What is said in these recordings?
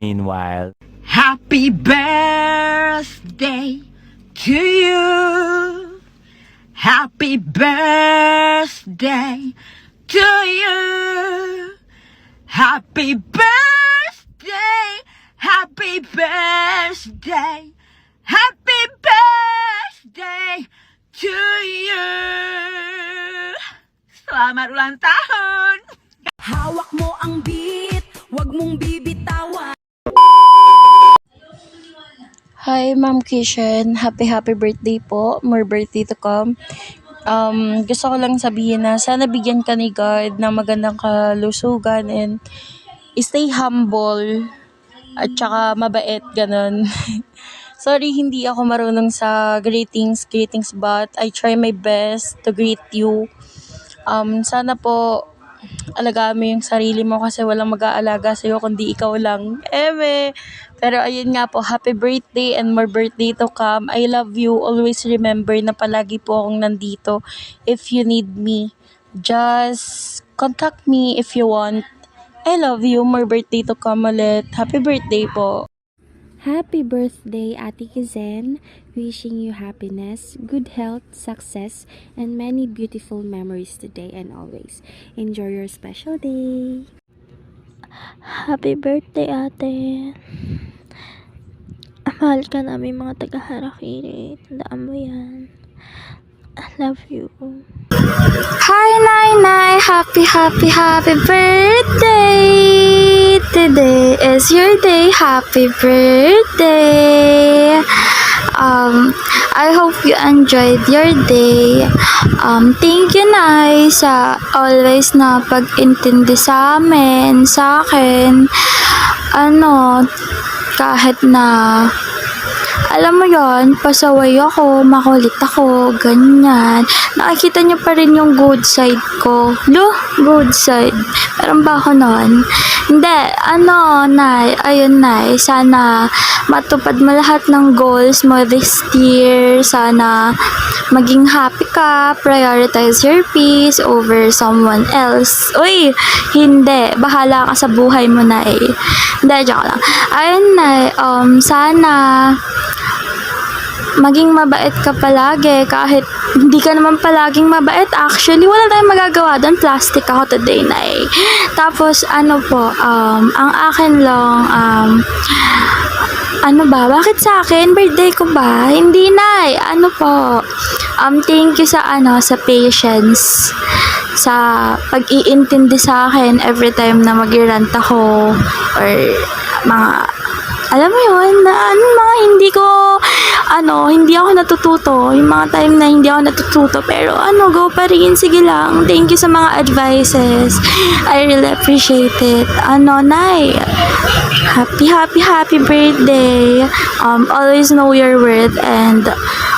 Meanwhile, Happy birthday to you. Happy birthday to you. Happy birthday. Happy birthday. Happy birthday to you. Selamat ulang tahun. Hawak mo ang beat, wag mong bibitawan. Hi, Ma'am Kishen. Happy birthday po. More birthday to come. Gusto ko lang sabihin na sana bigyan ka ni God ng magandang kalusugan and stay humble at saka mabait, ganun. Sorry, hindi ako marunong sa greetings, but I try my best to greet you. Sana po alagaan mo yung sarili mo kasi walang mag-aalaga sa'yo kundi ikaw lang. Pero ayun nga po, happy birthday and more birthday to come. I love you. Always remember na palagi po akong nandito. If you need me, just contact me if you want. I love you. More birthday to come ulit. Happy birthday po. Happy birthday, Ate Kizen. Wishing you happiness, good health, success, and many beautiful memories today and always. Enjoy your special day. Happy birthday, ate. Mahal ka namin mga taga-Harakiri. Tandaan mo yan. I love you. Hi, Nay! Happy birthday! Today is your day. Happy birthday! I hope you enjoyed your day. Thank you, Nay, sa always na pag-intindi sa amin, sa akin. Kahit na alam mo yon, pasaway ako, makulit ako, ganyan. Nakikita niyo pa rin yung good side ko. Good side. Meron ba ako nun? Hindi, Nay, ayun, Nay, sana matupad mo lahat ng goals mo this year. Sana maging happy ka, prioritize your peace over someone else. Uy, hindi, bahala ka sa buhay mo, Nay. Hindi, joke lang. Ayun, Nay, sana maging mabait ka palagi kahit hindi ka naman palaging mabait. Actually, wala tayong magagawa doon. Plastic ako today, Nay. Tapos, ang akin lang, bakit sa akin? Birthday ko ba? Hindi, Nay. Thank you sa patience. Sa pag-iintindi sa akin every time na mag-rant ako or mga alam mo yun, mga hindi ako natututo. Yung mga time na hindi ako natututo. Pero go pa rin. Sige lang. Thank you sa mga advices. I really appreciate it. Nay, happy birthday. Always know your worth and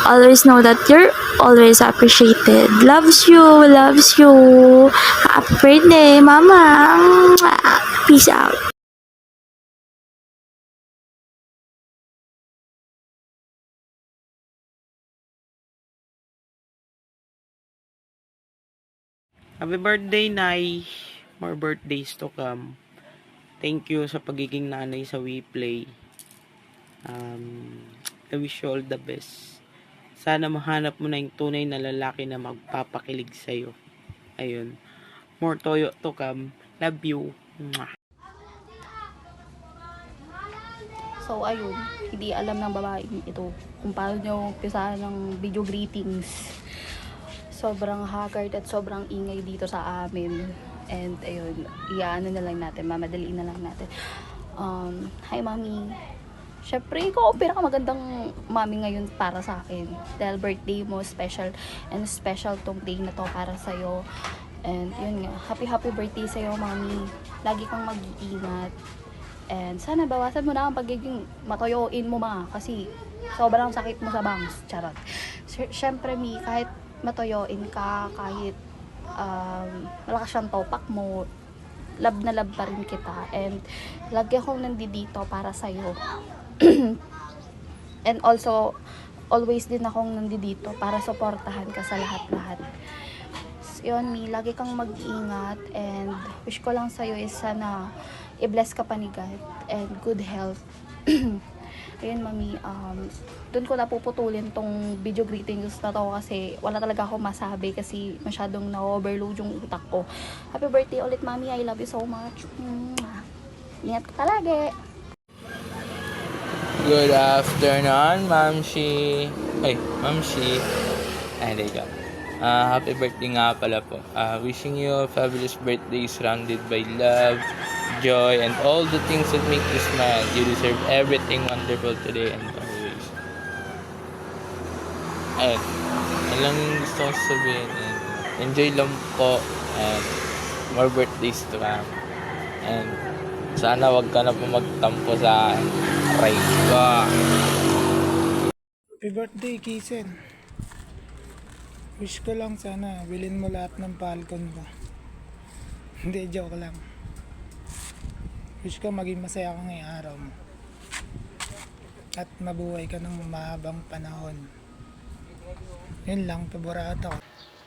always know that you're always appreciated. Loves you. Happy birthday, Mama. Peace out. Happy birthday, Nay. More birthdays to come. Thank you sa pagiging nanay sa WePlay. I wish you all the best. Sana mahanap mo na yung tunay na lalaki na magpapakilig sa'yo. Ayun. More toyo to come. Love you. Mwah. So, ayun. Hindi alam ng babaeng ito kung paano nyo umpisahan ng video greetings. Sobrang haggard at sobrang ingay dito sa amin. And ayun, mamadaliin na lang natin. Hi, Mami. Syempre, ikaw magandang mami ngayon para sa akin. Dahil birthday mo, special tong day na to para sa'yo. And yun nga, happy birthday sa'yo, Mami. Lagi kang mag-iingat. And sana bawasan mo na ang pagiging matoyoin mo, kasi sobrang sakit mo sa bangs. Charot. Syempre, Mi, kahit matoyoin ka, kahit malakas yung topak mo, love na love pa rin kita. And lagi akong nandito para sa'yo. And also, always din akong nandito para suportahan ka sa lahat-lahat. So, yun, Mi, lagi kang mag-ingat. And wish ko lang sa'yo is sana i-bless ka pa ni God and good health. Ayun, mami, doon ko napuputulin tong video greetings na to kasi wala talaga ako masabi kasi masyadong na-overload yung utak ko. Happy birthday ulit, mami. I love you so much. Ingat ka palagi. Good afternoon, Mamshi. Ay, Mamshi. Ay, there you go. Happy birthday nga pala po. Wishing you a fabulous birthday surrounded by love, joy, and all the things that make you smile. You deserve everything wonderful today and always. Ayun. Yan lang yung gusto ko sabihin. And enjoy lang po. And more birthdays to come. And sana wag ka na po magtampo sa akin. Aray ko. Happy birthday, Kisen. Wish ko lang sana bilhin mo lahat ng Falcon ko. Hindi, joke lang. Wish ko maging masaya ka ngayong araw mo. At mabuhay ka ng mahabang panahon. Yun lang, paborito ko.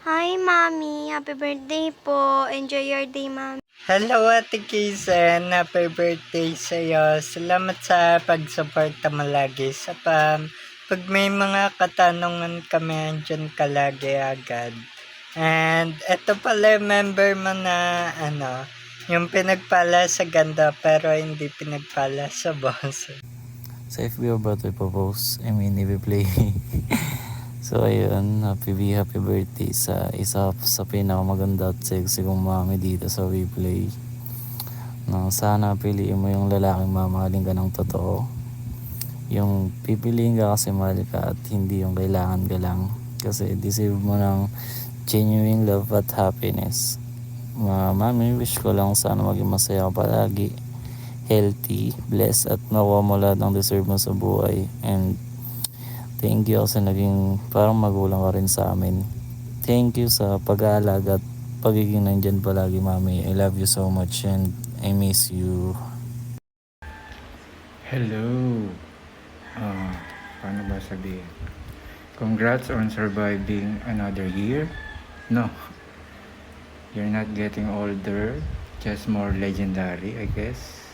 Hi, Mommy. Happy birthday po. Enjoy your day, Mommy. Hello, Ate Kisen. Happy birthday sa'yo. Salamat sa pagsuporta mo lagi sa PAM. Pag may mga katanungan kami, andyan ka lagi agad. And eto pala, member mo na yung pinagpala sa ganda pero hindi pinagpala sa boss. Sa FB ba ito ipopost? I mean, i-play. So ayun, happy birthday sa isa sa pinakamaganda at sexy kong mami dito sa WePlay. No, sana piliin mo yung lalaking mamahalin ka ng totoo. Yung pipiliin ka kasi mahal ka at hindi yung kailangan ka lang. Kasi deserve mo ng genuine love at happiness. Mami, wish ko lang sana maging masaya ka palagi, healthy, blessed, at makuha mo lahat ng deserve mo sa buhay. And thank you kasi naging parang magulang ka rin sa amin. Thank you sa pag-aalaga at pagiging nandyan palagi, Mami. I love you so much and I miss you. Hello. Paano ba sabihin? Congrats on surviving another year. No. You're not getting older, just more legendary, I guess.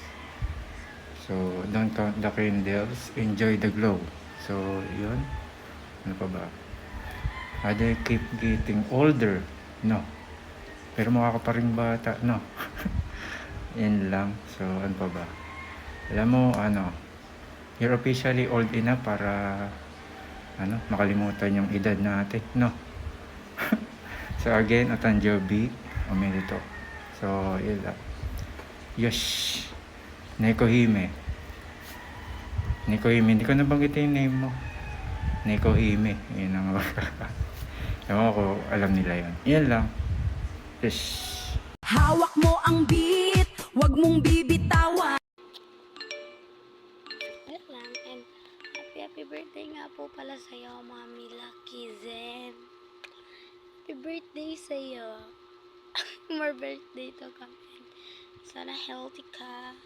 So, don't count the candles, enjoy the glow. So, yun. Ano pa ba? They keep getting older. No. Pero mukha ka pa rin bata. No. Yan lang. So, ano pa ba? Alam mo, you're officially old enough para, makalimutan yung edad natin. No. So, again, Otanjobi, Omerito. So, yun lang. Yosh. Nekohime. Hindi ko nabanggitin yung name mo. Nekohime. Yun ang ewan ko, alam nila yun. Yan lang. Yes. Hawak mo ang beat, wag mong bibitawan. Wait lang. And happy birthday nga po pala sa'yo, Mommy Lucky Zen. Happy birthday sa'yo. More birthday to come. Sana healthy ka.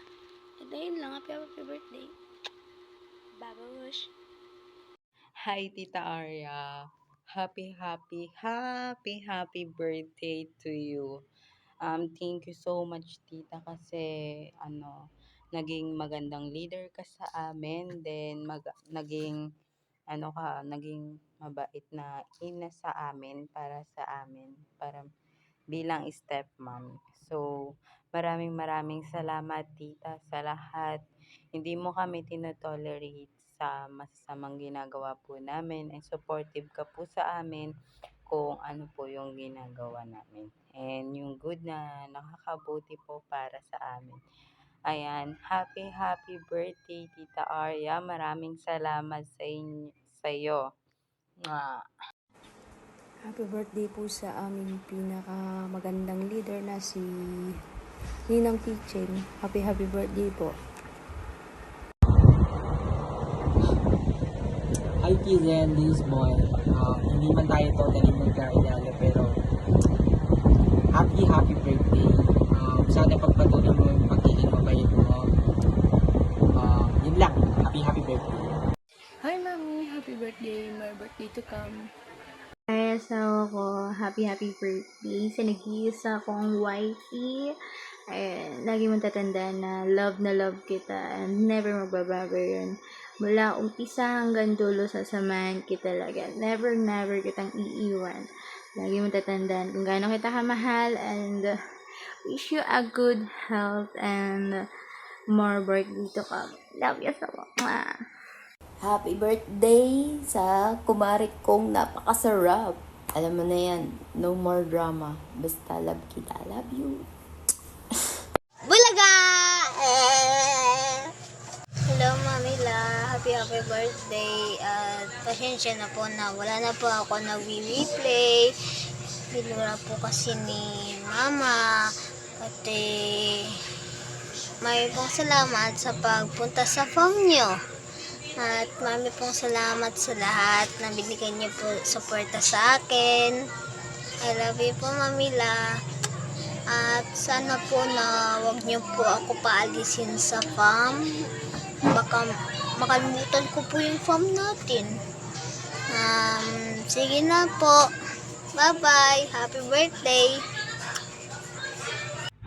And ayun lang, happy birthday. Babush. Hi, Tita Arya. Happy birthday to you. Thank you so much, Tita, kasi naging magandang leader ka sa amin, then naging mabait na ina sa amin, para bilang stepmom. So, maraming salamat, Tita, sa lahat. Hindi mo kami tinotolerate sa masasamang ginagawa po namin, and supportive ka po sa amin kung ano po yung ginagawa namin. And yung good na nakakabuti po para sa amin. Ayan, happy birthday, Tita Arya. Maraming salamat sa iyo. Happy birthday po sa aming pinakamagandang leader na si Ninang Kitchen. Happy birthday po. Hi Kizen, this boy. Hindi man tayo totally magkailala pero happy birthday. Sana pagpatuloy mo yung pagiging mabait mo. Yun lang. Happy birthday. Hi, Mami. Happy birthday. More birthday to come. Ay, asawa ko, happy birthday sa nag-iisa kong wifey. Lagi mong tatandaan na love kita and never magbabago yun. Mula umpisa hanggang dulo, sasamahan kita talaga. Never kitang iiwan. Lagi mong tatandaan kung gaano kita kamahal and wish you a good health and more birthday to come. Love you so much. Happy birthday sa kumari kong napakasarap. Alam mo na yan, no more drama. Basta love kita. Love you. Bulaga! Hello, Mami La. Happy birthday. At pasensya na po na wala na po ako nag-replay. Binura po kasi ni Mama. At may pong salamat sa pagpunta sa farm nyo. At mami pong salamat sa lahat na binigay niyo po suporta sa akin. I love you po, Mami La. At sana po na wag niyo po ako paalisin sa farm. Baka makalimutan ko po yung farm natin. Sige na po. Bye-bye. Happy birthday.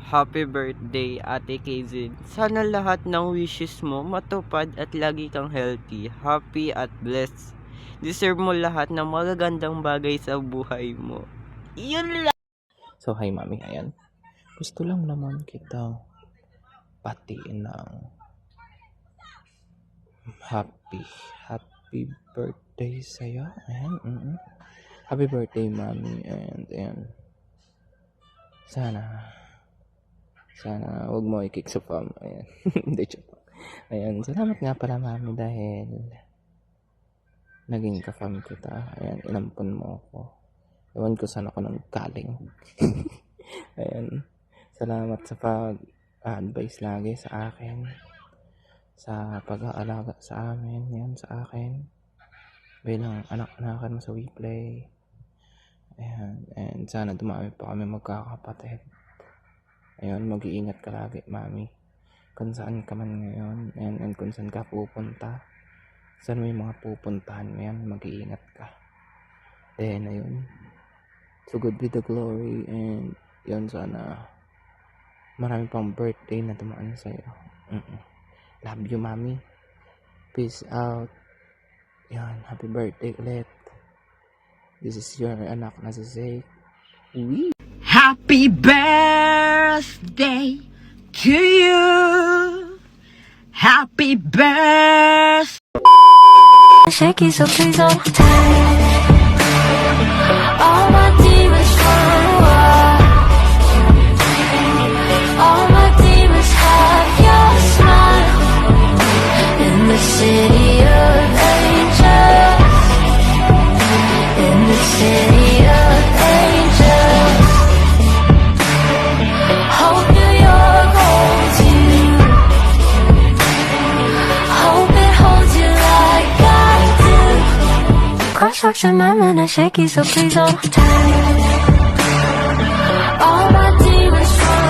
Happy birthday, Ate Kazin. Sana lahat ng wishes mo matupad at lagi kang healthy, happy at blessed. Deserve mo lahat ng magagandang bagay sa buhay mo. Yun lang. So, hi mami, ayan. Gusto lang naman kita patiin ng happy birthday sa'yo. Ayan, Happy birthday, mami. And sana wag mo i-kick sa farm. Ayan. Hindi, joke. Ayan, salamat nga pala, mami, dahil naging ka-farm kita. Ayan, inampun mo ako. Ewan ko saan ako nang galing. Ayan, salamat sa pag-advise lagi sa akin, sa pag-aalaga sa amin, yan sa akin bilang anak-anakan mo sa WePlay. Ayan, and sana dumami pa kami magkakapatid. Ayun, mag-iingat ka lagi, mami, kung saan ka man ngayon, and kung saan ka pupunta, saan may mga pupuntahan mo yan, mag-iingat ka. Then ayun, so good be the glory, and yun, sana marami pang birthday na dumaan sa'yo. Love you, mami. Peace out. Yan, happy birthday ulit. This is your anak na si Zay. Happy birthday to you. Happy birthday. Shaky, so please don't take all my demons run wild. All my demons have your smile. In the city of angels. In the city of angels. Hope New York holds you. Hope it holds you like I do. Construction, I'm in a shaky, so please don't take all my demons run